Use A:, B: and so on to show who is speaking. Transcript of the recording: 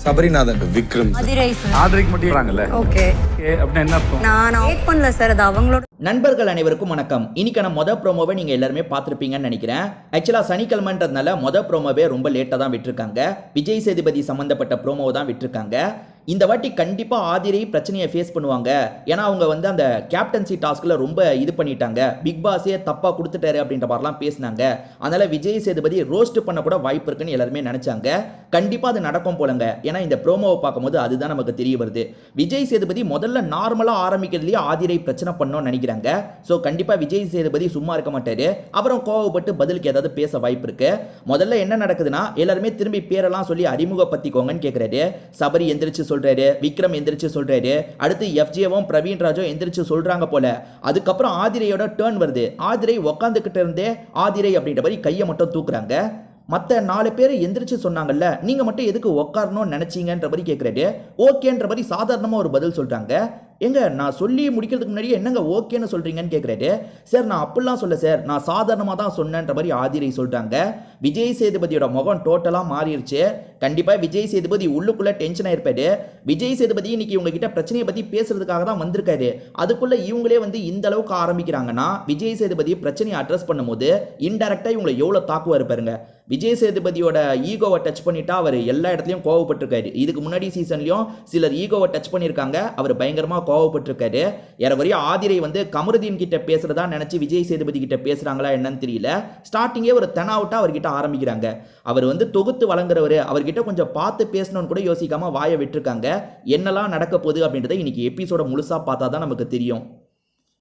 A: சபரிநாதன் விக்ரம்
B: ஆதரிக்கு மட்டும் வராங்கல்ல. ஓகே அப்படின்னா என்ன அர்த்தம்?
C: நான் வெயிட் பண்ணல சார், அது அவங்களோட.
D: நண்பர்கள் அனைவருக்கும் வணக்கம். இன்னைக்கான ப்ரோமோவை நீங்க எல்லாருமே பார்த்துருப்பீங்கன்னு நினைக்கிறேன். ஆக்சுவலா சனிக்கிழமைன்றதுனால ப்ரோமோவே ரொம்ப லேட்டா தான் விட்டுருக்காங்க. விஜய் சேதுபதி சம்பந்தப்பட்ட ப்ரோமோவை தான் விட்டுருக்காங்க. இந்த வாட்டி கண்டிப்பா ஆதிரை பிரச்சனையை ஃபேஸ் பண்ணுவாங்க. ஏன்னா அவங்க வந்து அந்த கேப்டன்சி டாஸ்க்ல ரொம்ப இது பண்ணிட்டாங்க. பிக் பாஸே தப்பா கொடுத்துட்டாரு அப்படின்ற மாதிரிலாம் பேசினாங்க. அதனால விஜய் சேதுபதி ரோஸ்ட் பண்ண கூட வாய்ப்பு இருக்குன்னு எல்லாருமே நினைச்சாங்க. கண்டிப்பா அது நடக்கும் போலங்க. ஏன்னா இந்த ப்ரோமோவை பார்க்கும்போது அதுதான் நமக்கு தெரிய வருது. விஜய் சேதுபதி முதல்ல நார்மலா ஆரம்பிக்கிறதுலயே ஆதிரை பிரச்சனை பண்ணணும்னு நினைக்கிறாங்க. ஸோ கண்டிப்பா விஜய் சேதுபதி சும்மா இருக்க மாட்டாரு. அவரும் கோவப்பட்டு பதிலுக்கு ஏதாவது பேச வாய்ப்பு இருக்கு. முதல்ல என்ன நடக்குதுன்னா எல்லாருமே திரும்பி பேரெல்லாம் சொல்லி அறிமுகப்படுத்திக்கோங்கன்னு கேட்கிறாரு. சபரி எந்திரிச்சு சொல்றாரு, விக்ரம் எந்திரிச்சு சொல்றாரு, அடுத்து எஃப்ஜேவும் பிரவீன் ராஜும் எந்திரிச்சு சொல்றாங்க போல. அதுக்கப்புறம் ஆதிரையோட டர்ன் வருது. ஆதிரை உக்காந்துக்கிட்டு இருந்தே ஆதிரை அப்படின்ற மாதிரி கையை மட்டும் தூக்குறாங்க. மற்ற 4 பேர் எந்திரிச்சு சொன்னாங்கல்ல, நீங்க மட்டும் எதுக்கு உட்காரணும்னு நினைச்சீங்கன்ற மாதிரி கேட்கறாரு. ஓகேன்ற மாதிரி சாதாரணமா ஒரு பதில் சொல்றாங்க. எங்க நான் சொல்லி முடிக்கிறதுக்கு முன்னாடியே என்னங்க ஓகேன்னு சொல்றீங்கன்னு கேட்கறாரு. சார் நான் அப்படிலாம் சொல்ல சார், நான் சாதாரணமாக தான் சொன்னேன்ற மாதிரி ஆதிரை சொல்றாங்க. விஜய் சேதுபதியோட முகம் டோட்டலா மாறிடுச்சு. கண்டிப்பா விஜய் சேதுபதி உள்ளுக்குள்ள டென்ஷன் ஆயிருப்பாரு. விஜய் சேதுபதி இன்னைக்கு இவங்க கிட்ட பிரச்சனையை பத்தி பேசுறதுக்காக தான் வந்திருக்காரு. அதுக்குள்ள இவங்களே வந்து இந்த அளவுக்கு ஆரம்பிக்கிறாங்கன்னா விஜய் சேதுபதி பிரச்சனையை அட்ரஸ் பண்ணும்போது இன்டைரக்டா இவங்களை எவ்வளவு தாக்குவாரு பாருங்க. விஜய் சேதுபதியோட ஈகோவை டச் பண்ணிட்டா அவர் எல்லா இடத்துலையும் கோவப்பட்டிருக்காரு. இதுக்கு முன்னாடி சீசன்லயும் சிலர் ஈகோவை டச் பண்ணியிருக்காங்க. அவர் பயங்கரமா கோவப்பட்டிருக்காரு. ஏறவரைய ஆதிரை வந்து கமருதீன் கிட்ட பேசுறதா நினைச்சு விஜய் சேதுபதி கிட்ட பேசுறாங்களா என்னன்னு தெரியல. ஸ்டார்டிங்கே ஒரு தெனாவட்டா அவர்கிட்ட ஆரம்பிக்கிறாங்க. அவர் வந்து தொகுத்து வழங்குறவர், அவர்கிட்ட கொஞ்சம் பார்த்து பேசணும்னு கூட யோசிக்காம வாயை விட்டுருக்காங்க. என்னெல்லாம் நடக்க போகுது அப்படின்றத இன்னைக்கு எபிசோட முழுசா பார்த்தா தான் நமக்கு தெரியும்.